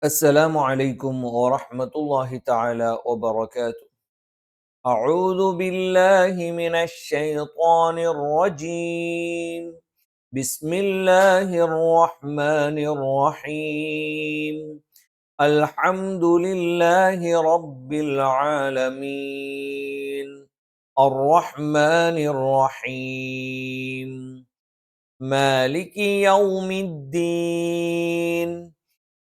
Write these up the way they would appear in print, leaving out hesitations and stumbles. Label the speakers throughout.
Speaker 1: السلام عليكم ورحمة الله تعالى وبركاته. أعوذ بالله من الشيطان الرجيم. بسم الله الرحمن الرحيم. الحمد لله رب العالمين. الرحمن الرحيم. مالك يوم الدين.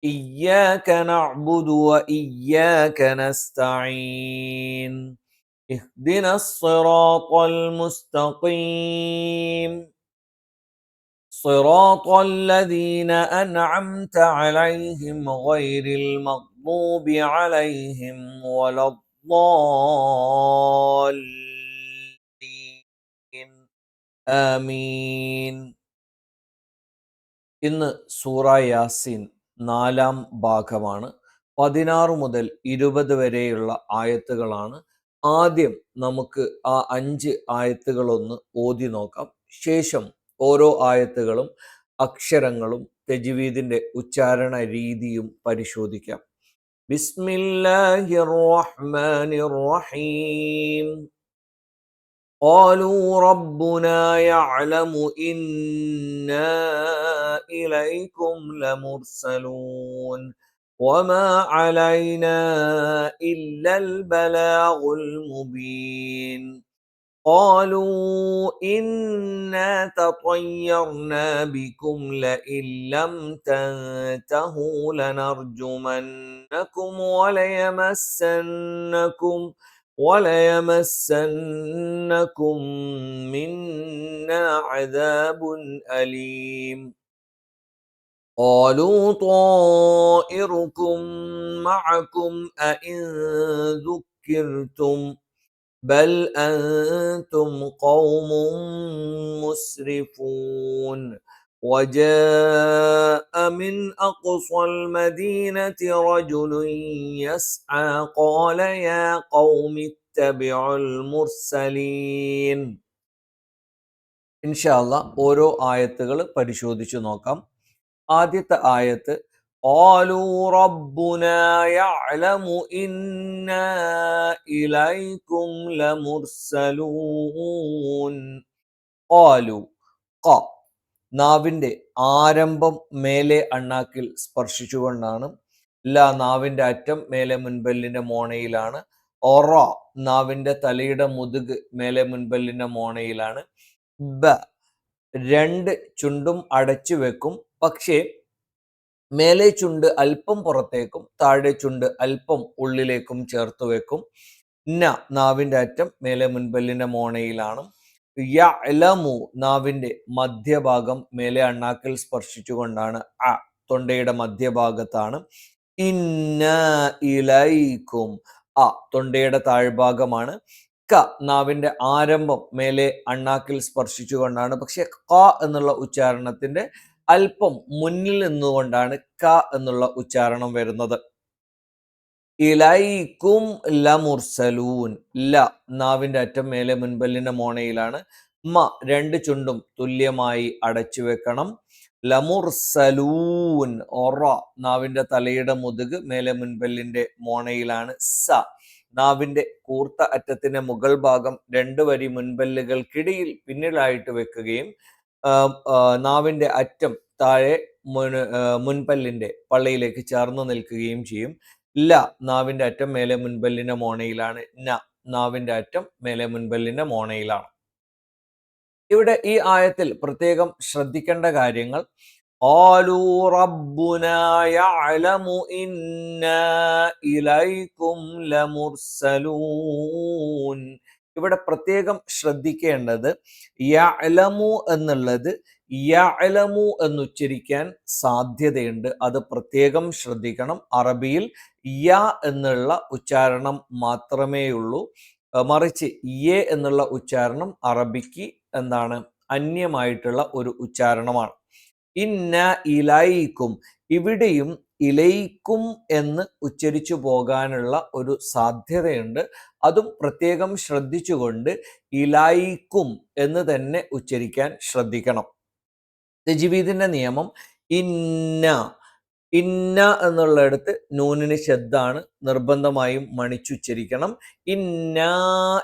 Speaker 1: إياك نعبد وإياك نستعين. اهدنا الصراط المستقيم. صراط الذين أنعمت عليهم غير المغضوب عليهم ولا الضالين. آمين. ഇന്ന് സൂറ യാസീൻ 4-ാം ഭാഗമാണ്. 16 മുതൽ 20 വരെയുള്ള ആയത്തുകളാണ്. ആദ്യം നമുക്ക് ആ 5 ആയത്തുകളൊന്ന് ഓതി നോക്കാം. ശേഷം ഓരോ ആയത്തുകളും അക്ഷരങ്ങളും തജ്വീദിന്റെ ഉച്ചാരണ രീതിയും പരിശോധിക്കാം. ബിസ്മില്ലാഹിർ റഹ്മാനിർ റഹീം. قالوا ربنا يعلم إنا إليكم لمرسلون وما علينا إلا البلاغ المبين. قالوا إنا تطيرنا بكم لئن لم تنتهوا لنرجمنكم وليمسنكم منا عذاب أليم. قالوا طائركم معكم أئن ذكرتم بل أنتم قوم مسرفون. وجاء من أقصى المدينة رجل يسعى قال يا قوم اتبعوا المرسلين. ഇൻഷാല്ലാ ഓരോ ആയത്തുകൾ പരിശോധിച്ചു നോക്കാം. ആദ്യത്തെ ആയത്ത് قالوا ربنا يعلم إنا إليكم لمرسلون. قالوا ق നാവിൻ്റെ ആരംഭം മേലെ അണ്ണാക്കിൽ സ്പർശിച്ചുകൊണ്ടാണ്. നാവിൻ്റെ അറ്റം മേലെ മുൻപല്ലിൻ്റെ മോണയിലാണ്. ഒറ നാവിൻ്റെ തലയുടെ മുതുക് മേലെ മുൻപല്ലിൻ്റെ മോണയിലാണ്. ബ രണ്ട് ചുണ്ടും അടച്ചു വെക്കും, പക്ഷേ മേലെ ചുണ്ട് അല്പം പുറത്തേക്കും താഴെ ചുണ്ട് അല്പം ഉള്ളിലേക്കും ചേർത്ത് വെക്കും. ന നാവിൻ്റെ അറ്റം മേലെ മുൻപല്ലിൻ്റെ മോണയിലാണ്. യഅലമു നാവിൻ്റെ മധ്യഭാഗം മേലെ അണ്ണാക്കിൽ സ്പർശിച്ചുകൊണ്ടാണ്. അ തൊണ്ടയുടെ മധ്യഭാഗത്താണ്. ഇന്ന ഇലൈക്കും അ തൊണ്ടയുടെ താഴ്ഭാഗമാണ്. ക നാവിൻ്റെ ആരംഭം മേലെ അണ്ണാക്കിൽ സ്പർശിച്ചുകൊണ്ടാണ്, പക്ഷെ ക എന്നുള്ള ഉച്ചാരണത്തിന്റെ അല്പം മുന്നിൽ നിന്നുകൊണ്ടാണ് ക എന്നുള്ള ഉച്ചാരണം വരുന്നത്. ഇലൈക്കും ലമുർസലൂൻ. ല നാവിൻ്റെ അറ്റം മേലെ മുൻപല്ലിന്റെ മോണയിലാണ്. മ രണ്ട് ചുണ്ടും തുല്യമായി അടച്ചു വെക്കണം. ലമുർസലൂൻ. ഒറ നാവിൻ്റെ തലയുടെ മുതുക് മേലെ മുൻപല്ലിന്റെ മോണയിലാണ്. സ നാവിൻ്റെ കൂർത്ത അറ്റത്തിന്റെ മുകൾ ഭാഗം 2 വരി മുൻപല്ലുകൾക്കിടയിൽ പിന്നിലായിട്ട് വെക്കുകയും നാവിൻ്റെ അറ്റം താഴെ മുൻപല്ലിന്റെ പള്ളയിലേക്ക് ചേർന്ന് നിൽക്കുകയും ചെയ്യും. ല നാവിൻ്റെ അറ്റം മേലെ മുൻപല്ലിന്റെ മോണയിലാണ്. ന നാവിൻ്റെ അറ്റം മേലെ മുൻപല്ലിന്റെ മോണയിലാണ്. ഇവിടെ ഈ ആയത്തിൽ പ്രത്യേകം ശ്രദ്ധിക്കേണ്ട കാര്യങ്ങൾ, ഖാലൂ റബ്ബുനാ യഅലമു ഇന്നാ ഇലൈക്കും ലമുർസലൂൻ. ഇവിടെ പ്രത്യേകം ശ്രദ്ധിക്കേണ്ടത് യഅലമു എന്നുള്ളത് യഅലമു എന്നുച്ചരിക്കാൻ സാധ്യതയുണ്ട്. അത് പ്രത്യേകം ശ്രദ്ധിക്കണം. അറബിയിൽ യ എന്നുള്ള ഉച്ചാരണം മാത്രമേ ഉള്ളൂ. മറിച്ച് യെ എന്നുള്ള ഉച്ചാരണം അറബിക്ക് എന്താണ് അന്യമായിട്ടുള്ള ഒരു ഉച്ചാരണമാണ്. ഇന്ന ഇലൈക്കും, ഇവിടെയും ഇലൈക്കും എന്ന് ഉച്ചരിച്ചു പോകാനുള്ള ഒരു സാധ്യതയുണ്ട്. അതും പ്രത്യേകം ശ്രദ്ധിച്ചുകൊണ്ട് ഇലൈക്കും എന്ന് തന്നെ ഉച്ചരിക്കാൻ ശ്രദ്ധിക്കണം. തജ്വീദിന്റെ നിയമം ഇന്ന ഇന്ന എന്നുള്ളിടത്ത് നൂനിന് ശദ്ദാണ്, നിർബന്ധമായും മണിച്ചുച്ചരിക്കണം. ഇന്നാ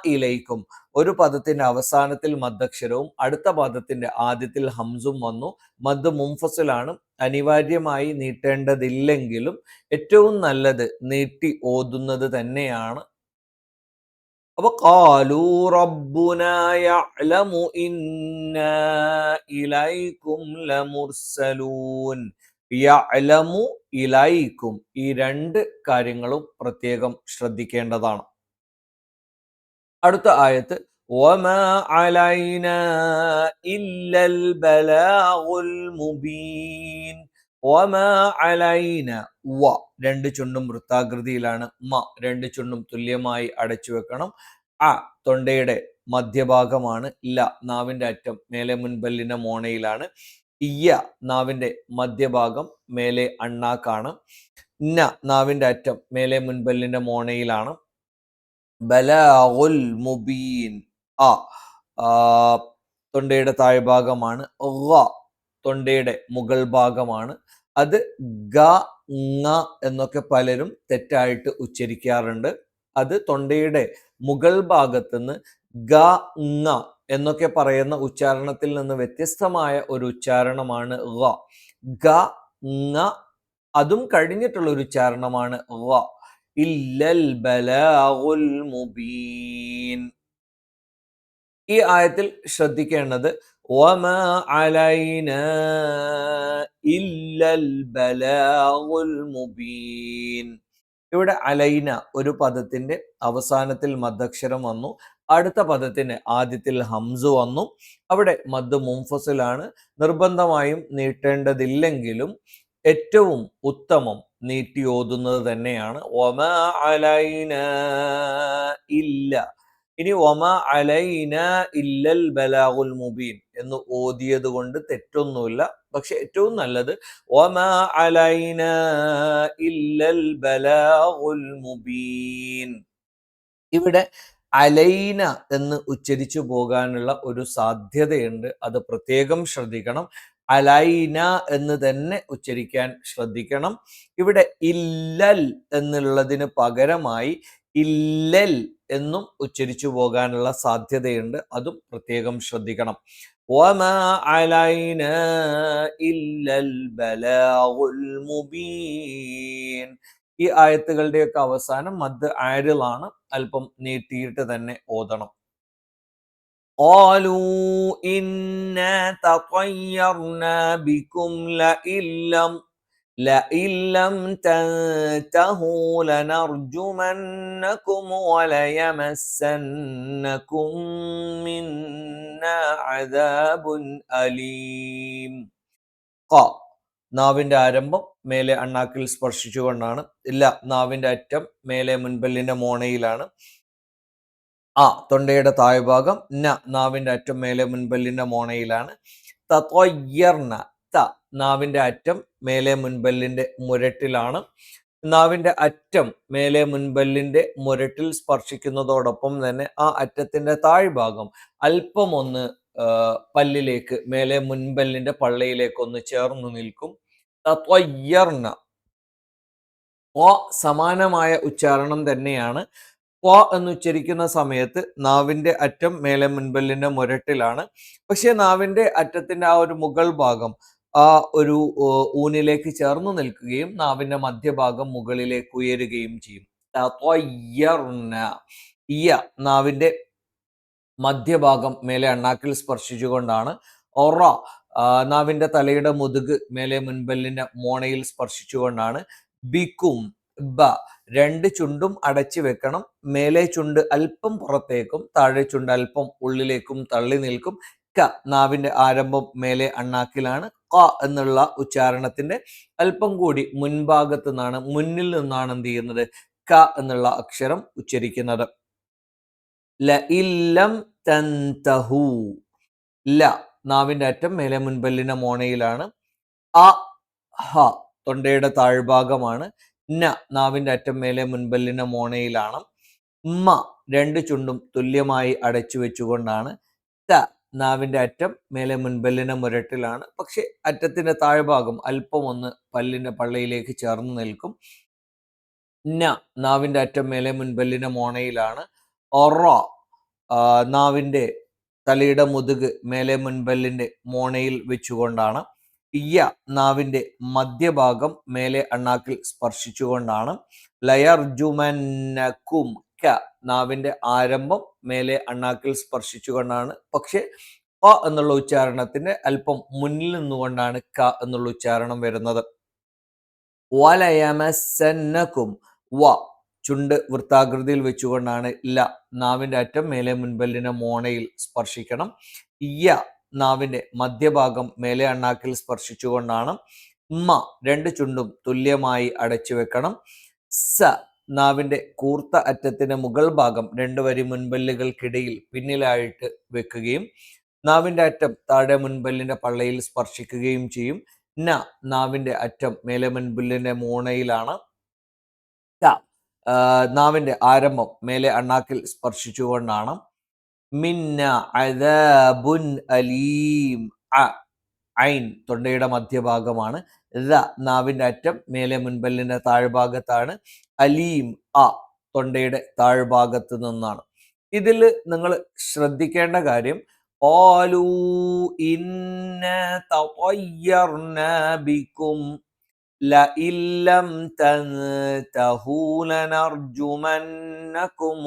Speaker 1: ഇലൈക്കും. ഒരു പദത്തിന്റെ അവസാനത്തിൽ മദ്ദക്ഷരവും അടുത്ത പദത്തിന്റെ ആദ്യത്തിൽ ഹംസും വന്നു. മദ് മുൻഫസിലാണ്, അനിവാര്യമായി നീട്ടേണ്ടതില്ലെങ്കിലും ഏറ്റവും നല്ലത് നീട്ടി ഓതുന്നത് തന്നെയാണ്. അപ്പൊ ഖാലൂ റബ്ബുനാ യഅലമു ഇന്നാ ഇലൈക്കും ലമുർസലൂൻ. യഅലമു ഇലൈക്കും, ഈ രണ്ട് കാര്യങ്ങളും പ്രത്യേകം ശ്രദ്ധിക്കേണ്ടതാണ്. അടുത്ത ആയത്ത് വമാ അലൈനാ ഇല്ലൽ ബലാഗുൽ മുബീൻ. വമാ അലൈന, വ രണ്ട് ചുണ്ടും വൃത്താകൃതിയിലാണ്, മ രണ്ട് ചുണ്ടും തുല്യമായി അടച്ചു വെക്കണം. അ തൊണ്ടയുടെ മധ്യഭാഗമാണ്. ല നാവിന്റെ അറ്റം മേലെ മുൻപല്ലിന്റെ മോണയിലാണ്. ഇയ നാവിന്റെ മധ്യഭാഗം മേലെ അണ്ണാക്കാണ്. ന നാവിന്റെ അറ്റം മേലെ മുൻപല്ലിന്റെ മോണയിലാണ്. ബലാഗുൽ മുബീൻ, അ തൊണ്ടയുടെ താഴ്ഭാഗമാണ്. തൊണ്ടയുടെ മുകൾ ഭാഗമാണ്. അത് ഗ ങ എന്നൊക്കെ പലരും തെറ്റായിട്ട് ഉച്ചരിക്കാറുണ്ട്. അത് തൊണ്ടയുടെ മുകൾ ഭാഗത്തുനിന്ന് ഗ ങ എന്നൊക്കെ പറയുന്ന ഉച്ചാരണത്തിൽ നിന്ന് വ്യത്യസ്തമായ ഒരു ഉച്ചാരണമാണ് ഗ ങ. അതും കഴിഞ്ഞിട്ടുള്ള ഒരു ഉച്ചാരണമാണ് ഇല്ലൽ ബലാഗുൽ മുബീൻ. ഈ ആയത്തിൽ ശ്രദ്ധിക്കേണ്ടത് വമാ അലൈനാ ഇല്ലൽ ബലാഗുൽ മുബീൻ. ഇവിടെ അലൈന ഒരു പദത്തിന്റെ അവസാനത്തിൽ മദ്ദക്ഷരം വന്നു, അടുത്ത പദത്തിന് ആദ്യത്തിൽ ഹംസ് വന്നു. അവിടെ മദ് മുൻഫസിലാണ്, നിർബന്ധമായും നീട്ടേണ്ടതില്ലെങ്കിലും ഏറ്റവും ഉത്തമം നീട്ടി ഓതുന്നത് തന്നെയാണ്. വമാ അലൈന ഇല്ല. ഇനി വമാ അലൈന ഇല്ലൽ ബലാഗുൽ മുബീൻ എന്ന് ഓതിയത് കൊണ്ട് തെറ്റൊന്നുമില്ല. പക്ഷെ ഏറ്റവും നല്ലത് വമാ അലൈന ഇല്ലൽ ബലാഗുൽ മുബീൻ. ഇവിടെ അലൈന എന്ന് ഉച്ചരിച്ചു പോകാനുള്ള ഒരു സാധ്യതയുണ്ട്, അത് പ്രത്യേകം ശ്രദ്ധിക്കണം. അലൈന എന്ന് തന്നെ ഉച്ചരിക്കാൻ ശ്രദ്ധിക്കണം. ഇവിടെ ഇല്ലൽ എന്നുള്ളതിന് പകരമായി ഇല്ലൽ എന്നും ഉച്ചരിച്ചു പോകാനുള്ള സാധ്യതയുണ്ട്, അതും പ്രത്യേകം ശ്രദ്ധിക്കണം. വമാ അലൈന ഇല്ലൽ ബലാഗുൽ മുബീൻ. ഈ ആയത്തുകളുടെയൊക്കെ അവസാനം മദ് ആരിലാണ്, അല്പം നീട്ടിയിട്ട് തന്നെ ഓതണം. ഖാലൂ ഇന്നാ തطيرنا ബികും ലഇല്ലം തൻതഹൂ ലനർജുമന്നകും വലയമസ്സന്നകും മിന്നാ അദാബുൻ അലീം. ഖ നാവിന്റെ ആരംഭം മേലെ അണ്ണാക്കിൽ സ്പർശിച്ചുകൊണ്ടാണ്. ഇല്ല നാവിന്റെ അറ്റം മേലെ മുൻപല്ലിന്റെ മോണയിലാണ്. തൊണ്ടയുടെ താഴ്ഭാഗം. നാവിന്റെ അറ്റം മേലെ മുൻപല്ലിന്റെ മോണയിലാണ്. തത്വയ്യർന, നാവിന്റെ അറ്റം മേലെ മുൻപല്ലിന്റെ മുരട്ടിലാണ്. നാവിന്റെ അറ്റം മേലെ മുൻപല്ലിന്റെ മുരട്ടിൽ സ്പർശിക്കുന്നതോടൊപ്പം തന്നെ ആ അറ്റത്തിന്റെ താഴ്ഭാഗം അല്പം ഒന്ന് പല്ലിലേക്ക്, മേലെ മുൻപല്ലിന്റെ പള്ളയിലേക്ക് ഒന്ന് ചേർന്നു നിൽക്കും. തത്വയ്യർന, സമാനമായ ഉച്ചാരണം തന്നെയാണ്. എന്ന് ഉച്ചരിക്കുന്ന സമയത്ത് നാവിന്റെ അറ്റം മേലെ മുൻപല്ലിന്റെ മുരട്ടിലാണ്. പക്ഷെ നാവിന്റെ അറ്റത്തിന്റെ ആ ഒരു മുകൾ ഭാഗം ആ ഒരു ഊനിലേക്ക് ചേർന്ന് നിൽക്കുകയും നാവിന്റെ മധ്യഭാഗം മുകളിലേക്ക് ഉയരുകയും ചെയ്യും. നാവിന്റെ മധ്യഭാഗം മേലെ അണ്ണാക്കിൽ സ്പർശിച്ചുകൊണ്ടാണ്. നാവിന്റെ തലയുടെ മുതുക് മേലെ മുൻപല്ലിന്റെ മോണയിൽ സ്പർശിച്ചുകൊണ്ടാണ്. ബിക്കും, രണ്ട് ചുണ്ടും അടച്ചു വെക്കണം. മേലെ ചുണ്ട് അല്പം പുറത്തേക്കും താഴെ ചുണ്ട് അല്പം ഉള്ളിലേക്കും തള്ളി നിൽക്കും. നാവിന്റെ ആരംഭം മേലെ അണ്ണാക്കിലാണ്. എന്നുള്ള ഉച്ചാരണത്തിന്റെ അല്പം കൂടി മുൻഭാഗത്ത് നിന്നാണ്, മുന്നിൽ നിന്നാണ് എന്ത് ചെയ്യുന്നത്, എന്നുള്ള അക്ഷരം ഉച്ചരിക്കുന്നത്. ലഇല്ലം തൻതഹൂ, നാവിന്റെ അറ്റം മേലെ മുൻപല്ലിന്റെ മോണയിലാണ്. തൊണ്ടയുടെ താഴ്ഭാഗമാണ്. നാവിന്റെ അറ്റം മേലെ മുൻപല്ലിന്റെ മോണയിലാണ്. രണ്ട് ചുണ്ടും തുല്യമായി അടച്ചു വെച്ചുകൊണ്ടാണ്. നാവിന്റെ അറ്റം മേലെ മുൻപല്ലിന്റെ മുരട്ടിലാണ്. പക്ഷെ അറ്റത്തിന്റെ താഴ്ഭാഗം അല്പം ഒന്ന് പല്ലിന്റെ പള്ളയിലേക്ക് ചേർന്ന് നിൽക്കും. നാവിന്റെ അറ്റം മേലെ മുൻപല്ലിന്റെ മോണയിലാണ്. ഒറ നാവിന്റെ തലയുടെ മുതുക് മേലെ മുൻപല്ലിന്റെ മോണയിൽ വെച്ചുകൊണ്ടാണ്. നാവിന്റെ മധ്യഭാഗം മേലെ അണ്ണാക്കിൽ സ്പർശിച്ചുകൊണ്ടാണ്. ലയർജുമന്നക്കും നാവിന്റെ ആരംഭം മേലെ അണ്ണാക്കിൽ സ്പർശിച്ചുകൊണ്ടാണ്. പക്ഷെ എന്നുള്ള ഉച്ചാരണത്തിന് അല്പം മുന്നിൽ നിന്നുകൊണ്ടാണ് ക എന്നുള്ള ഉച്ചാരണം വരുന്നത്. വലയമസന്നക്കും ചുണ്ട് വൃത്താകൃതിയിൽ വെച്ചുകൊണ്ടാണ്. നാവിന്റെ അറ്റം മേലെ മുൻപല്ലിന്റെ മോണയിൽ സ്പർശിക്കണം. നാവിന്റെ മധ്യഭാഗം മേലെ അണ്ണാക്കിൽ സ്പർശിച്ചുകൊണ്ടാണ്. രണ്ട് ചുണ്ടും തുല്യമായി അടച്ചു വെക്കണം. നാവിന്റെ കൂർത്ത അറ്റത്തിന്റെ മുകൾ ഭാഗം 2 വരി മുൻപല്ലുകൾക്കിടയിൽ പിന്നിലായിട്ട് വെക്കുകയും നാവിന്റെ അറ്റം താഴെ മുൻപല്ലിന്റെ പള്ളയിൽ സ്പർശിക്കുകയും ചെയ്യും. നാവിന്റെ അറ്റം മേലെ മുൻപല്ലിന്റെ മോണയിലാണ്. നാവിന്റെ ആരംഭം മേലെ അണ്ണാക്കിൽ സ്പർശിച്ചുകൊണ്ടാണ്. മിന്ന അദാബുൻ അലീം. ഐൻ തൊണ്ടയുടെ മധ്യഭാഗമാണ്. നാവിന്റെ അറ്റം മേലെ മുൻപല്ലിന്റെ താഴ്ഭാഗത്താണ്. അലീം തൊണ്ടയുടെ താഴ്ഭാഗത്ത് നിന്നാണ്. ഇതിൽ നിങ്ങൾ ശ്രദ്ധിക്കേണ്ട കാര്യം ഖാലൂ ഇന്ന തطيرنا ബികും ലഇൻ ലം തൻതഹൂ ലനർജുമന്നകും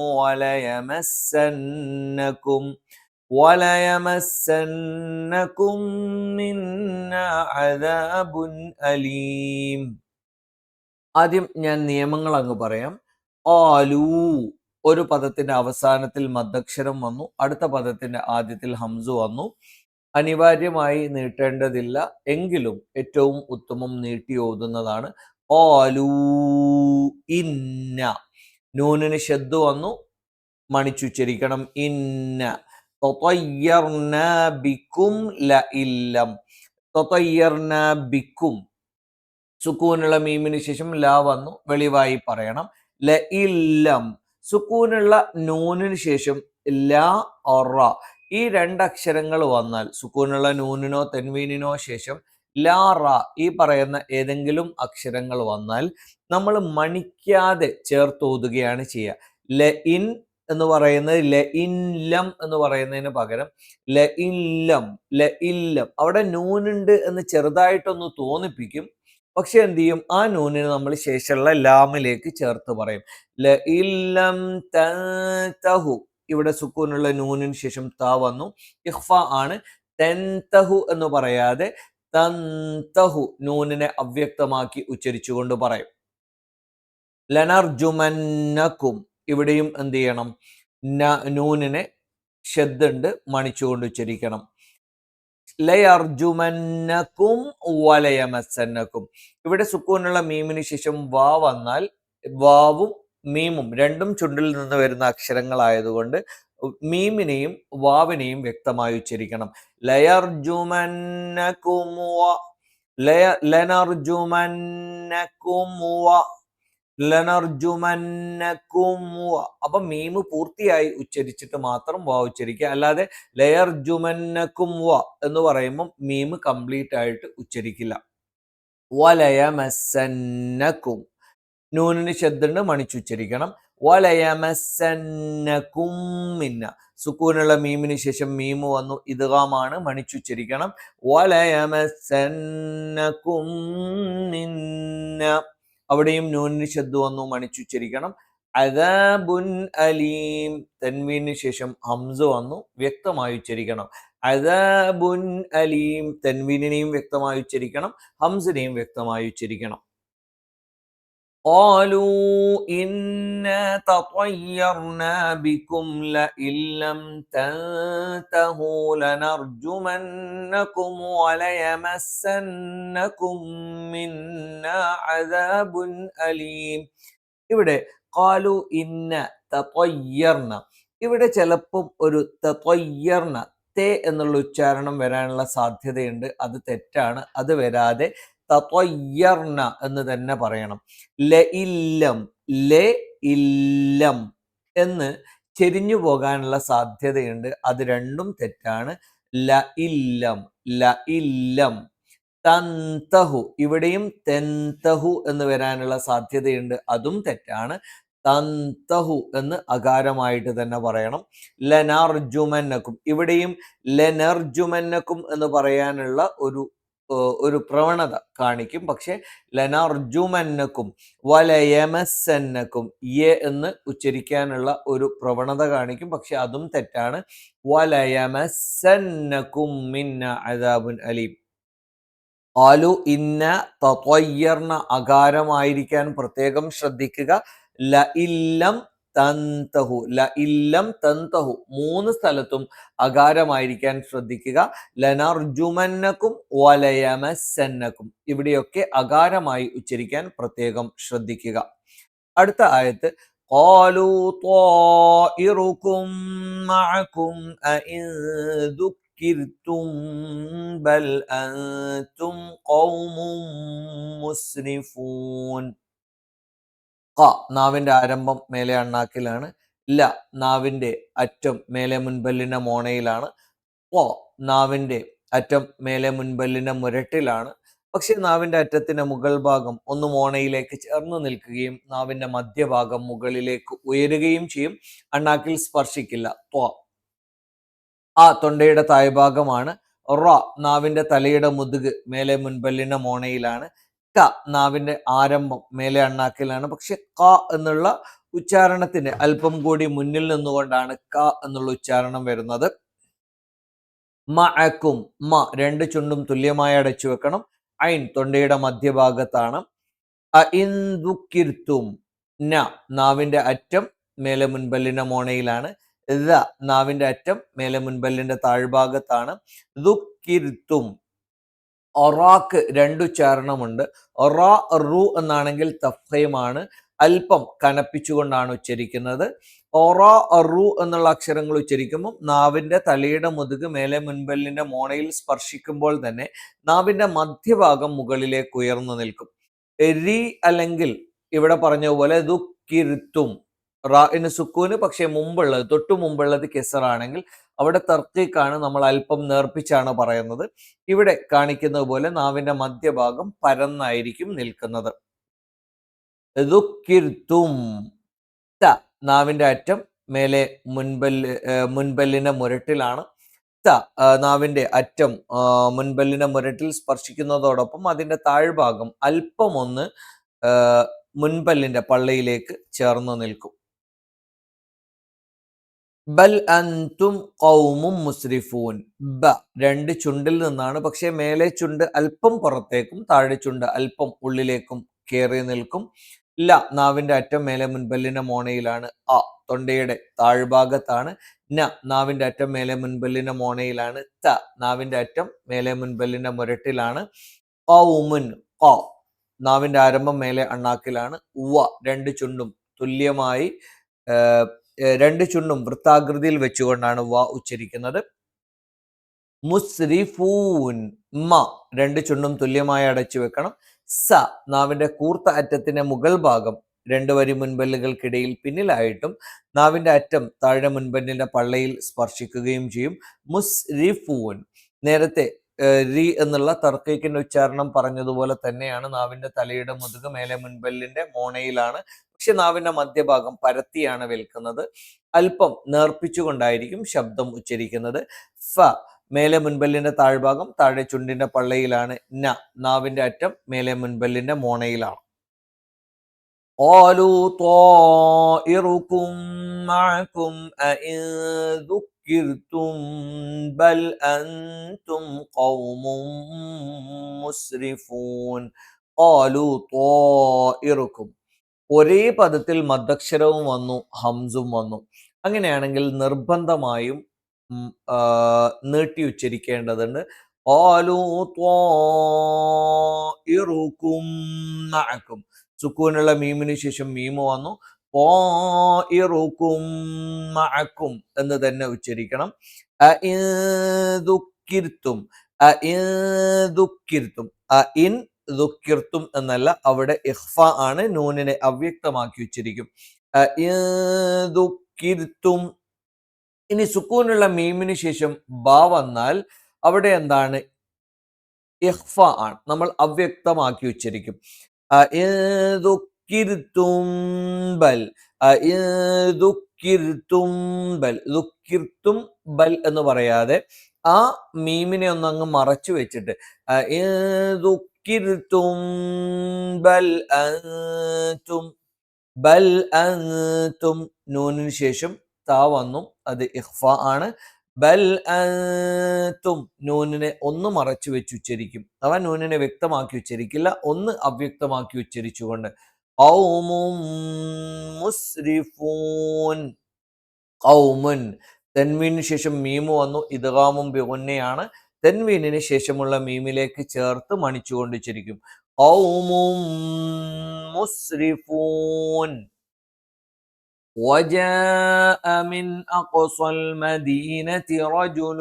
Speaker 1: വലയമസന്നകും മിന്നാ അദാബുൻ അലീം. ആദ്യം ഞാൻ നിയമങ്ങൾ അങ്ങ് പറയാം. ആലൂ ഒരു പദത്തിന്റെ അവസാനത്തിൽ മദ്ദക്ഷരം വന്നു, അടുത്ത പദത്തിന്റെ ആദ്യത്തിൽ ഹംസു വന്നു. അനിവാര്യമായി നീട്ടേണ്ടതില്ല, എങ്കിലും ഏറ്റവും ഉത്തമം നീട്ടി ഓതുന്നതാണ്. ആലൂ ഇന്ന. നൂനിന് ശബ്ദ് വന്നു, മണിച്ചുച്ചരിക്കണം. ഇന്ന. തطيرنا ബിക്കും ലഇല്ലം. തطيرنا ബിക്കും സുക്കൂനുള്ള മീമിന് ശേഷം ല വന്നു, വെളിവായി പറയണം. ലഇല്ലം. സുക്കൂനുള്ള നൂനിന് ശേഷം ല ഒറ ഈ 2 അക്ഷരങ്ങൾ വന്നാൽ, സുക്കൂനുള്ള നൂനിനോ തെൻവീനിനോ ശേഷം ല റ ഈ പറയുന്ന ഏതെങ്കിലും അക്ഷരങ്ങൾ വന്നാൽ നമ്മൾ മണിക്കാതെ ചേർത്തോതുകയാണ് ചെയ്യുക. ലഇൻ എന്ന് പറയുന്നത് ലഇല്ലം എന്ന് പറയുന്നതിന് പകരം ലഇല്ലം. അവിടെ നൂനുണ്ട് എന്ന് ചെറുതായിട്ടൊന്ന് തോന്നിപ്പിക്കും. പക്ഷെ എന്ത് ചെയ്യും, ആ നൂനിന് നമ്മൾ ശേഷമുള്ള ലാമിലേക്ക് ചേർത്ത് പറയും. ലഇല്ലം തൻതഹു. ഇവിടെ സുക്കൂനുള്ള നൂനിന് ശേഷം ത വന്നു, ഇഖ്ഫ ആണ്. തൻതഹു എന്ന് പറയാതെ തൻതഹു നൂനിനെ അവ്യക്തമാക്കി ഉച്ചരിച്ചുകൊണ്ട് പറയും. ലനർജുമന്നകും ഇവിടെയും എന്ത് ചെയ്യണം, നൂനിനെ ഷദ്ദുണ്ട്, മണിച്ചുകൊണ്ട് ഉച്ചരിക്കണം. ലയർജുമന്നകും വലയമസന്നകും. ഇവിടെ സുക്കൂനുള്ള മീമിന് ശേഷം വാ വന്നാൽ വാവും മീമും രണ്ടും ചുണ്ടിൽ നിന്ന് വരുന്ന അക്ഷരങ്ങളായതുകൊണ്ട് മീമിനെയും വാവിനെയും വ്യക്തമായി ഉച്ചരിക്കണം. ലയർജുമന്നകും ലനർജുമന്നകും ലനർജുമന്നകും. അപ്പൊ മീമ് പൂർത്തിയായി ഉച്ചരിച്ചിട്ട് മാത്രം വാ ഉച്ചരിക്കുക. അല്ലാതെ ലയർജുമന്നകും എന്ന് പറയുമ്പോൾ മീമ് കംപ്ലീറ്റ് ആയിട്ട് ഉച്ചരിക്കില്ല. വലയമസന്നകും നൂനിന് ശബ്ദുണ്ട്, മണിച്ചുച്ചരിക്കണം. വലയമസന്നകും മിന്ന. സുക്കൂനുള്ള മീമിന് ശേഷം മീമ് വന്നു, ഇദ്ഗാമാണ്, മണിച്ചുച്ചരിക്കണം. വലയമസന്നകും മിന്ന. അവിടെയും നൂനിന് ശബ്ദ് വന്നു, മണിച്ചുച്ചരിക്കണം. അദാബുൻ അലീം. തൻവീന് ശേഷം ഹംസ വന്നു, വ്യക്തമായി ഉച്ചരിക്കണം. അദാബുൻ അലീം. തൻവീനെയും വ്യക്തമായി ഉച്ചരിക്കണം, ഹംസിനെയും വ്യക്തമായി ഉച്ചരിക്കണം. ഖാലൂ ഇന്ന തطيرنا ബികും ലഇൻ ലം തൻതഹൂ ലനർജുമന്നകും വലയമസന്നകും മിന്നാ അദാബുൻ അലീം. ഇവിടെ ഖാലു ഇന്ന തطيرنا. ഇവിടെ ചിലപ്പം ഒരു തطيرنا തേ എന്നുള്ള ഉച്ചാരണം വരാനുള്ള സാധ്യതയുണ്ട്. അത് തെറ്റാണ്. അത് വരാതെ തطيرنا എന്ന് തന്നെ പറയണം. ലഇല്ലം എന്ന് ചെരിഞ്ഞു പോകാനുള്ള സാധ്യതയുണ്ട്. അത് രണ്ടും തെറ്റാണ്. ല ഇല്ലം, ല ഇല്ലം തന്തഹു, ഇവിടെയും തെന്തഹു എന്ന് വരാനുള്ള സാധ്യതയുണ്ട്, അതും തെറ്റാണ്. തന്തഹു എന്ന് അകാരമായിട്ട് തന്നെ പറയണം. ലനർജുമന്നക്കും, ഇവിടെയും ലനർജുമന്നക്കും എന്ന് പറയാനുള്ള ഒരു പ്രവണത കാണിക്കും. പക്ഷെ ലനർജുമന്നക്കും വലയമസന്നക്കും എന്ന് ഉച്ചരിക്കാനുള്ള ഒരു പ്രവണത കാണിക്കും. പക്ഷെ അതും തെറ്റാണ്. വലയമസന്നക്കും മിന്ന അദാബുൻ അലീം. ആലു ഇന്ന തത്വയ്യർന്ന അകാരമായിരിക്കാൻ പ്രത്യേകം ശ്രദ്ധിക്കുക. ല ഇല്ലം തന്തഹു, ല ഇല്ലം തന്തഹു, 3 സ്ഥലത്തും അകാരമായിരിക്കാൻ ശ്രദ്ധിക്കുക. ലനർജുമന്നക്കും വലയമസന്നക്കും, ഇവിടെയൊക്കെ അകാരമായി ഉച്ചരിക്കാൻ പ്രത്യേകം ശ്രദ്ധിക്കുക. അടുത്ത ആയത്ത് قالوا طائركم معكم أئن ذكرتم بل أنتم قوم مسرفون. ക നാവിന്റെ ആരംഭം മേലെ അണ്ണാക്കിലാണ്. ല നാവിന്റെ അറ്റം മേലെ മുൻപല്ലിന്റെ മോണയിലാണ്. ഓ നാവിന്റെ അറ്റം മേലെ മുൻപല്ലിന്റെ മുരട്ടിലാണ്. പക്ഷെ നാവിന്റെ അറ്റത്തിന്റെ മുകൾ ഭാഗം ഒന്ന് മോണയിലേക്ക് ചേർന്ന് നിൽക്കുകയും നാവിന്റെ മധ്യഭാഗം മുകളിലേക്ക് ഉയരുകയും ചെയ്യും. അണ്ണാക്കിൽ സ്പർശിക്കില്ല. ത്വ ആ തൊണ്ടയുടെ താഴ്ഭാഗമാണ്. റ നാവിന്റെ തലയുടെ മുതുക് മേലെ മുൻപല്ലിന്റെ മോണയിലാണ്. ക നാവിന്റെ ആരംഭം മേലെ അണ്ണാക്കിലാണ്. പക്ഷെ ക എന്നുള്ള ഉച്ചാരണത്തിന് അല്പം കൂടി മുന്നിൽ നിന്നുകൊണ്ടാണ് ക എന്നുള്ള ഉച്ചാരണം വരുന്നത്. മഅക്കും, മ 2 ചുണ്ടും തുല്യമായി അടച്ചു വെക്കണം. ഐൻ തൊണ്ടയുടെ മധ്യഭാഗത്താണ്. അഇൻദുക്കിർത്തും, ന നാവിന്റെ അറ്റം മേലെ മുൻപല്ലിന്റെ മോണയിലാണ്. ദ നാവിന്റെ അറ്റം മേലെ മുൻപല്ലിന്റെ താഴ്ഭാഗത്താണ്. ദുക്കിർത്തും, ഒറാക്ക് 2 ഉച്ചാരണമുണ്ട്. ഒറ റു എന്നാണെങ്കിൽ തഫ്ഹീമാണ്, അല്പം കനപ്പിച്ചുകൊണ്ടാണ് ഉച്ചരിക്കുന്നത്. ഒറ റു എന്നുള്ള അക്ഷരങ്ങൾ ഉച്ചരിക്കുമ്പോൾ നാവിന്റെ തലയുടെ മുതുക് മേലെ മുൻപല്ലിന്റെ മോണയിൽ സ്പർശിക്കുമ്പോൾ തന്നെ നാവിന്റെ മധ്യഭാഗം മുകളിലേക്ക് ഉയർന്നു നിൽക്കും. രി അല്ലെങ്കിൽ ഇവിടെ പറഞ്ഞതുപോലെ ദുക്കിർത്തും, റാഇന് സുക്കൂന്, പക്ഷെ മുമ്പുള്ളത് തൊട്ടു മുമ്പുള്ളത് കെസറാണെങ്കിൽ അവിടെ തർക്കീക്കാണ്, നമ്മൾ അല്പം നേർപ്പിച്ചാണ് പറയുന്നത്. ഇവിടെ കാണിക്കുന്നത് പോലെ നാവിന്റെ മധ്യഭാഗം പരന്നായിരിക്കും നിൽക്കുന്നത്. ദുക്കിർത്തും, ത നാവിന്റെ അറ്റം മേലെ മുൻപല്ലിന്റെ മുരട്ടിലാണ്. ത നാവിന്റെ അറ്റം മുൻപല്ലിന്റെ മുരട്ടിൽ സ്പർശിക്കുന്നതോടൊപ്പം അതിന്റെ താഴ്ഭാഗം അല്പം ഒന്ന് മുൻപല്ലിന്റെ പള്ളയിലേക്ക് ചേർന്ന് നിൽക്കും. ബൽ അൻതും ഖൗമും മുസ്രിഫൂൻ, ബ 2 ചുണ്ടിൽ നിന്നാണ്. പക്ഷെ മേലെ ചുണ്ട് അല്പം പുറത്തേക്കും താഴെ ചുണ്ട് അല്പം ഉള്ളിലേക്കും കയറി നിൽക്കും. ല നാവിന്റെ അറ്റം മേലെ മുൻപല്ലിന്റെ മോണയിലാണ്. അ തൊണ്ടയുടെ താഴ്ഭാഗത്താണ്. ന നാവിന്റെ അറ്റം മേലെ മുൻപല്ലിന്റെ മോണയിലാണ്. ത നാവിന്റെ അറ്റം മേലെ മുൻപല്ലിന്റെ മുരട്ടിലാണ്. ഖൗമുൻ, ഖ നാവിന്റെ ആരംഭം മേലെ അണ്ണാക്കിലാണ്. വ 2 ചുണ്ടും തുല്യമായി 2 ചുണ്ടും വൃത്താകൃതിയിൽ വെച്ചുകൊണ്ടാണ് വ ഉച്ചരിക്കുന്നത്. മുസ്രിഫൂൻ, മ 2 ചുണ്ടും തുല്യമായി അടച്ചു വെക്കണം. സ നാവിന്റെ കൂർത്ത അറ്റത്തിന്റെ മുകൾ ഭാഗം 2 വരി മുൻപല്ലുകൾക്കിടയിൽ പിന്നിലായിട്ടും നാവിന്റെ അറ്റം താഴെ മുൻപല്ലിന്റെ പള്ളയിൽ സ്പർശിക്കുകയും ചെയ്യും. മുസ്രിഫൂൻ, നേരത്തെ രി എന്നുള്ള തർക്കീക്കിന്റെ ഉച്ചാരണം പറഞ്ഞതുപോലെ തന്നെയാണ്. നാവിന്റെ തലയുടെ മുതുക് മേലെ മുൻപല്ലിന്റെ മോണയിലാണ്. പക്ഷെ നാവിന്റെ മധ്യഭാഗം പരത്തിയാണ് വിൽക്കുന്നത്. അല്പം നേർപ്പിച്ചുകൊണ്ടായിരിക്കും ശബ്ദം ഉച്ചരിക്കുന്നത്. ഫ മേലെ മുൻപല്ലിന്റെ താഴ്ഭാഗം താഴെ ചുണ്ടിന്റെ പള്ളയിലാണ്. ന നാവിന്റെ അറ്റം മേലെ മുൻപല്ലിന്റെ മോണയിലാണ്. ഖാലൂ ത്വാഇറുകും മഅകും അഇൻ ദുക്കിർതും ബൽ അൻതും ഖൗമും മുസ്രിഫൂൻ. ഖാലൂ ത്വാഇറുകും, ഒരേ പദത്തിൽ മദ്ദക്ഷരവും വന്നു ഹംസും വന്നു. അങ്ങനെയാണെങ്കിൽ നിർബന്ധമായും നീട്ടി ഉച്ചരിക്കേണ്ടതുണ്ട്. ഖാലൂ ത്വാഇറുകും മഅകും, സുക്കൂനുള്ള മീമിന് ശേഷം മീമ് വന്നു. ത്വാഇറുകും മഅകും എന്ന് തന്നെ ഉച്ചരിക്കണം. അഇൻ ദുക്കിർതും, അഇൻ ദുക്കിർതും, അഇൻ ദുക്കിർത്തും എന്നല്ല, അവിടെ ഇഖ്ഫ ആണ്, നൂനിനെ അവ്യക്തമാക്കി ഉച്ചരിക്കും. ദുക്കിർത്തും ഇനി സുക്കൂനുള്ള മീമിന് ശേഷം ബ വന്നാൽ അവിടെ എന്താണ്? ഇഖ്ഫ ആണ്. നമ്മൾ അവ്യക്തമാക്കി ഉച്ചരിക്കും. ദുഃഖിർത്തും ബൽ, ദുഃഖിർത്തും ബൽ, ദുഃഖിർത്തും ബൽ എന്ന് പറയാതെ ആ മീമിനെ ഒന്നങ്ങ് മറച്ചു വെച്ചിട്ട് ദുഃഖിർത്തും ബൽ അൻതും, ബൽ അൻതും, നൂനിന് ശേഷം താ വന്നു, അത് ഇഖ്ഫ ആണ്. ബൽ അൻതും, നൂനിനെ ഒന്ന് മറച്ചു വെച്ച് ഉച്ചരിക്കും. അവ നൂനിനെ വ്യക്തമാക്കി ഉച്ചരിക്കില്ല, ഒന്ന് അവ്യക്തമാക്കി ഉച്ചരിച്ചുകൊണ്ട്. ഖൗമും മുസ്രിഫൂൻ, ഖൗമുൻ, തൻവീനു ശേഷം മീമു വന്നു, ഇദ്ഗാമും ബിഗുന്നയാണ്. തൻവീനിന് ശേഷമുള്ള മീമിലേക്ക് ചേർത്ത് മണിച്ചുകൊണ്ട് ഉച്ചരിക്കും. ഖൗമും മുസ്രിഫൂൻ. وجاء من أقصى المدينة رجل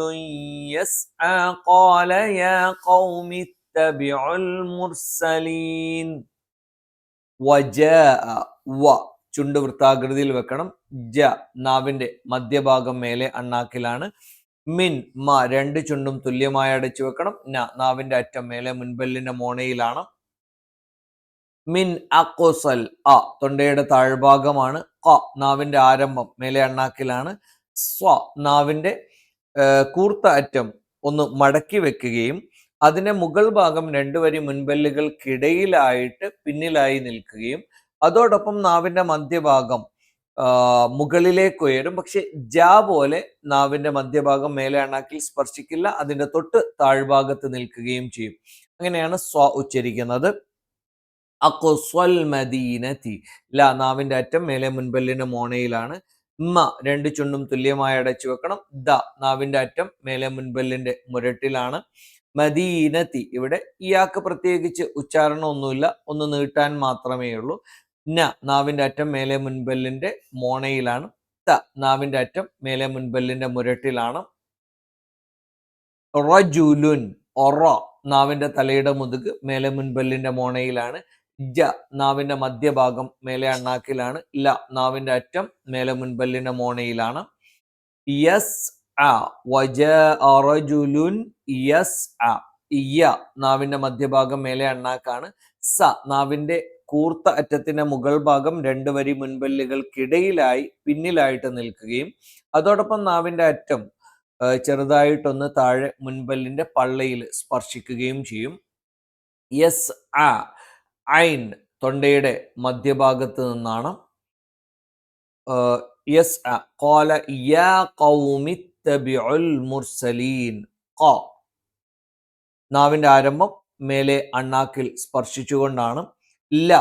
Speaker 1: يسعى قال يا قوم اتبعوا المرسلين. وجاء, വ ചുണ്ട് വൃത്താകൃതിയിൽ വെക്കണം. ജ നാവിന്റെ മധ്യഭാഗം മേലെ അണ്ണാക്കിലാണ്. മിൻ, മ രണ്ട് ചുണ്ടും തുല്യമായി അടച്ചു വെക്കണം. നാവിന്റെ അറ്റം മേലെ മുൻപല്ലിന്റെ മോണയിലാണ്. മിൻ അഖ്സൽ, തൊണ്ടയുടെ താഴ്ഭാഗമാണ്. ഖ നാവിന്റെ ആരംഭം മേലെ അണ്ണാക്കിലാണ്. സ്വ നാവിന്റെ കൂർത്ത അറ്റം ഒന്ന് മടക്കി വെക്കുകയും അതിന്റെ മുകൾ ഭാഗം രണ്ടു വരി മുൻപല്ലുകൾക്കിടയിലായിട്ട് പിന്നിലായി നിൽക്കുകയും അതോടൊപ്പം നാവിന്റെ മധ്യഭാഗം മുകളിലേക്ക് ഉയരും. പക്ഷെ ജ പോലെ നാവിന്റെ മധ്യഭാഗം മേലെ അണ്ണാക്കിൽ സ്പർശിക്കില്ല, അതിന്റെ തൊട്ട് താഴ്ഭാഗത്ത് നിൽക്കുകയും ചെയ്യും. അങ്ങനെയാണ് സ്വ ഉച്ചരിക്കുന്നത്. അഖ്സൽ മദീനതി, ല നാവിന്റെ അറ്റം മേലെ മുൻപല്ലിന്റെ മോണയിലാണ്. മ രണ്ട് ചുണ്ടും തുല്യമായി അടച്ചു വെക്കണം. ദ നാവിന്റെ അറ്റം മേലെ മുൻപല്ലിന്റെ മുരട്ടിലാണ്. മദീനതി, ഇവിടെ ഇയാൾക്ക് പ്രത്യേകിച്ച് ഉച്ചാരണം ഒന്നുമില്ല, ഒന്ന് നീട്ടാൻ മാത്രമേ ഉള്ളൂ. ന നാവിന്റെ അറ്റം മേലെ മുൻപല്ലിന്റെ മോണയിലാണ്. ത നാവിന്റെ അറ്റം മേലെ മുൻപല്ലിന്റെ മുരട്ടിലാണ്. റജുലുൻ, ഒറ നാവിന്റെ തലയുടെ മുതുക് മേലെ മുൻപല്ലിന്റെ മോണയിലാണ്. ജ നാവിന്റെ മധ്യഭാഗം മേലെ അണ്ണാക്കിലാണ്. ല നാവിന്റെ അറ്റം മേലെ മുൻപല്ലിന്റെ മോണയിലാണ്. യസ് അ, വജാഅ റജുലുൻ യസ് അ, യ നാവിന്റെ മധ്യഭാഗം മേലെ അണ്ണാക്കാണ്. സ നാവിന്റെ കൂർത്ത അറ്റത്തിന്റെ മുകൾ ഭാഗം രണ്ടു വരി മുൻപല്ലുകൾക്കിടയിലായി പിന്നിലായിട്ട് നിൽക്കുകയും അതോടൊപ്പം നാവിന്റെ അറ്റം ചെറുതായിട്ടൊന്ന് താഴെ മുൻപല്ലിന്റെ പള്ളയിൽ സ്പർശിക്കുകയും ചെയ്യും. യസ് അ, ഐൻ തൊണ്ടയുടെ മധ്യഭാഗത്ത് നിന്നാണ്. യസ് അ, ഖാല യാ ഖൗമി ഇത്തബിഉൽ മുർസലീൻ. ഖ നാവിന്റെ ആരംഭം മേലെ അണ്ണാക്കിൽ സ്പർശിച്ചുകൊണ്ടാണ്. ല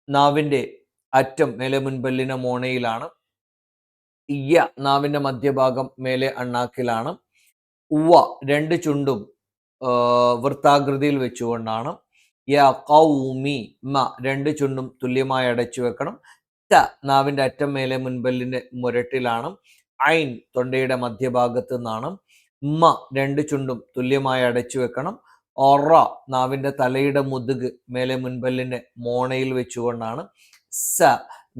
Speaker 1: നാവിന്റെ അറ്റം മേലെ മുൻപല്ലിന്റെ മോണയിലാണ്. യ നാവിന്റെ മധ്യഭാഗം മേലെ അണ്ണാക്കിലാണ്. വ രണ്ട് ചുണ്ടും വൃത്താകൃതിയിൽ വെച്ചുകൊണ്ടാണ്. യാ ഖൗമി, മ രണ്ട് ചുണ്ടും തുല്യമായി അടച്ചു വെക്കണം. ത നാവിന്റെ അറ്റം മേലെ മുൻപല്ലിന്റെ മുരട്ടിലാണ്. ഐൻ തൊണ്ടയുടെ മധ്യഭാഗത്ത് നിന്നാണ്. മ രണ്ട് ചുണ്ടും തുല്യമായി അടച്ചു വെക്കണം. ഒറ നാവിന്റെ തലയുടെ മുതുക് മേലെ മുൻപല്ലിന്റെ മോണയിൽ വെച്ചുകൊണ്ടാണ്. സ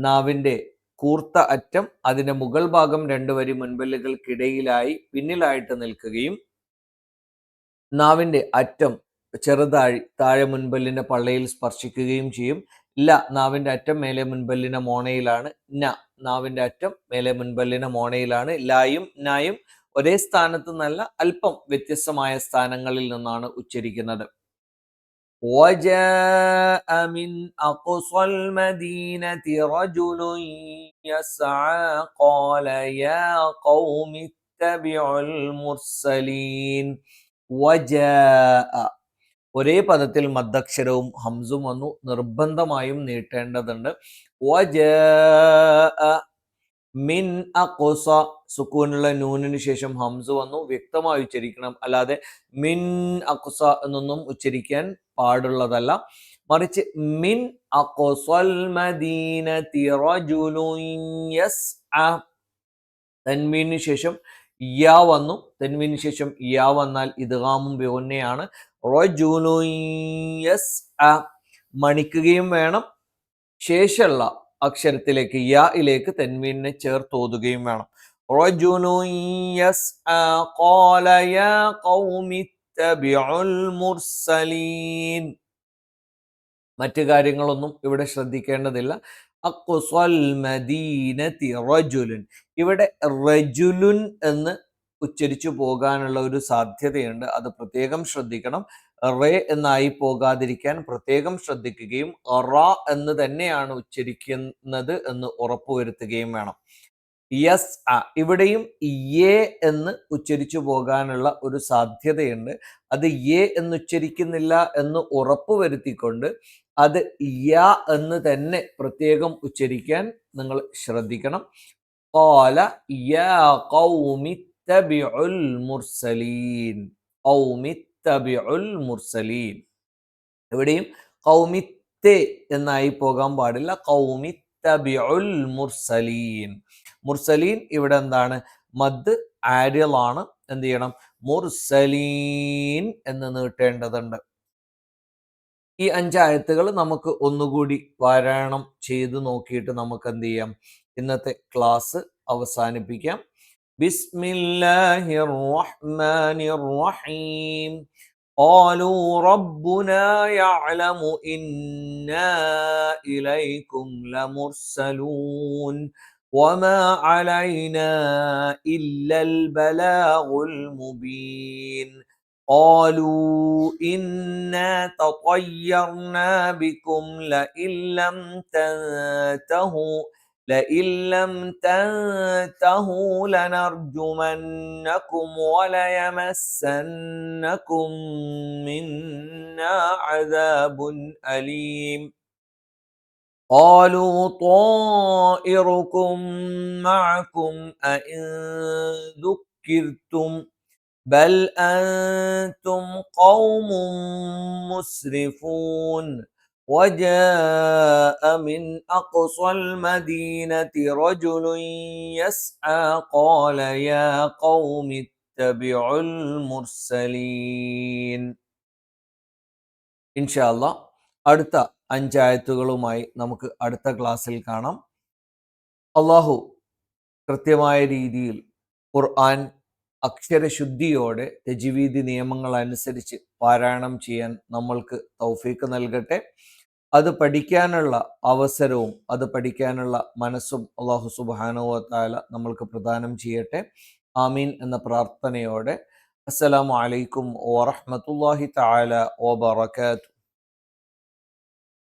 Speaker 1: നാവിന്റെ കൂർത്ത അറ്റം അതിന്റെ മുകൾ ഭാഗം രണ്ടു വരി മുൻപല്ലുകൾക്കിടയിലായി പിന്നിലായിട്ട് നിൽക്കുകയും നാവിന്റെ അറ്റം ചെറുതായി താഴെ മുൻപല്ലിന്റെ പള്ളയിൽ സ്പർശിക്കുകയും ചെയ്യും. ല നാവിന്റെ അറ്റം മേലെ മുൻപല്ലിന്റെ മോണയിലാണ്. ന നാവിന്റെ അറ്റം മേലെ മുൻപല്ലിന്റെ മോണയിലാണ്. ലായും നായും ഒരേ സ്ഥാനത്ത് നല്ല അല്പം വ്യത്യസ്തമായ സ്ഥാനങ്ങളിൽ നിന്നാണ് ഉച്ചരിക്കുന്നത്. وجاء من أقصى المدينة رجل يسعى قال يا قوم اتبعوا المرسلين. وجاء ഒരേ പദത്തിൽ മദ്ദക്ഷരവും ഹംസും വന്നു, നിർബന്ധമായും നീട്ടേണ്ടതുണ്ട്. വജാഅ മിൻ അഖ്സ, സുക്കൂനുള്ള നൂനിന് ശേഷം ഹംസ് വന്നു, വ്യക്തമായി ഉച്ചരിക്കണം, അല്ലാതെ മിൻ അഖ്സ എന്നൊന്നും ഉച്ചരിക്കാൻ പാടുള്ളതല്ല. മറിച്ച് മിൻ അഖ്സൽ മദീനതി റജുലുൻ യസ്അ, തൻവീനു ശേഷം യാ വന്നു, തൻവീനു ശേഷം യാ വന്നാൽ ഇദ്ഗാമും ബിഗുന്നയാണ്. റജുലുൻ യസ്അ മണിക്കുകയും വേണം, ശേഷമുള്ള അക്ഷരത്തിലേക്ക് യായിലേക്ക് തൻവീനിനെ ചേർത്തോതുകയും വേണം. റജുലുൻ യസ്ആ ഖാല യാ ഖൗമി ഇത്തബിഉൽ മുർസലീൻ. മറ്റു കാര്യങ്ങളൊന്നും ഇവിടെ ശ്രദ്ധിക്കേണ്ടതില്ല. അഖ്സൽ മദീനതി റജുലുൻ, ഇവിടെ റജുലുൻ എന്ന് ഉച്ചരിച്ചു പോകാനുള്ള ഒരു സാധ്യതയുണ്ട്. അത് പ്രത്യേകം ശ്രദ്ധിക്കണം. റേ എന്നായി പോകാതിരിക്കാൻ പ്രത്യേകം ശ്രദ്ധിക്കുകയും റ എന്ന് തന്നെയാണ് ഉച്ചരിക്കുന്നത് എന്ന് ഉറപ്പുവരുത്തുകയും വേണം. യസ് അ, ഇവിടെയും യേ എന്ന് ഉച്ചരിച്ചു പോകാനുള്ള ഒരു സാധ്യതയുണ്ട്. അത് യേ എന്ന് ഉച്ചരിക്കുന്നില്ല എന്ന് ഉറപ്പുവരുത്തിക്കൊണ്ട് അത് യ എന്ന് തന്നെ പ്രത്യേകം ഉച്ചരിക്കാൻ നിങ്ങൾ ശ്രദ്ധിക്കണം. ഖാല യാ ഖൗമി ഇത്തബിഉൽ മുർസലീൻ. ഖൗമി ഇത്തബിഉൽ മുർസലീൻ. ഇവിടെയും ഖൗമിത്തെ എന്നായി പോകാൻ പാടില്ല. ഖൗമി ഇത്തബിഉൽ മുർസലീൻ. മുർസലീൻ ഇവിടെ എന്താണ്? മദ് ആരിളാണ്. എന്ത് ചെയ്യണം? മുർസലീൻ എന്ന് നീട്ടേണ്ടതുണ്ട്. ഈ 5 ആയത്തുകൾ നമുക്ക് ഒന്നുകൂടി പാരായണം ചെയ്ത് നോക്കിയിട്ട് നമുക്ക് എന്ത് ചെയ്യാം? ഇന്നത്തെ ക്ലാസ് അവസാനിപ്പിക്കാം. ബിസ്മില്ലാഹിർ റഹ്മാനിർ റഹീം. قالوا ربنا يعلم إنا إليكم لمرسلون وما علينا إلا البلاغ المبين. قالوا إنا تطيرنا بكم لئن لم تنتهوا لنرجمنكم وليمسنكم منا عذاب أليم. قالوا طائركم معكم أئن ذكرتم بل أنتم قوم مسرفون. وجاء من أقصى المدينة رجل يسعى قال يا قوم اتبعوا المرسلين. ഇൻഷാ അല്ലാഹ് അടുത്ത 5 ആയത്തുകളുമായി നമുക്ക് അടുത്ത ക്ലാസ്സിൽ കാണാം. അള്ളാഹു കൃത്യമായ രീതിയിൽ ഖുർആൻ അക്ഷരശുദ്ധിയോടെ തജ്വീദ് നിയമങ്ങൾ അനുസരിച്ച് പാരായണം ചെയ്യാൻ നമ്മൾക്ക് തൗഫീക്ക് നൽകട്ടെ. അത് പഠിക്കാനുള്ള അവസരവും അത് പഠിക്കാനുള്ള മനസ്സും അള്ളാഹു സുബ്ഹാനഹു വ തആല നമ്മൾക്ക് പ്രദാനം ചെയ്യട്ടെ. ആമീൻ എന്ന പ്രാർത്ഥനയോടെ അസ്സലാമു അലൈക്കും വറഹ്മത്തുള്ളാഹി തആല വബറകാതുഹു.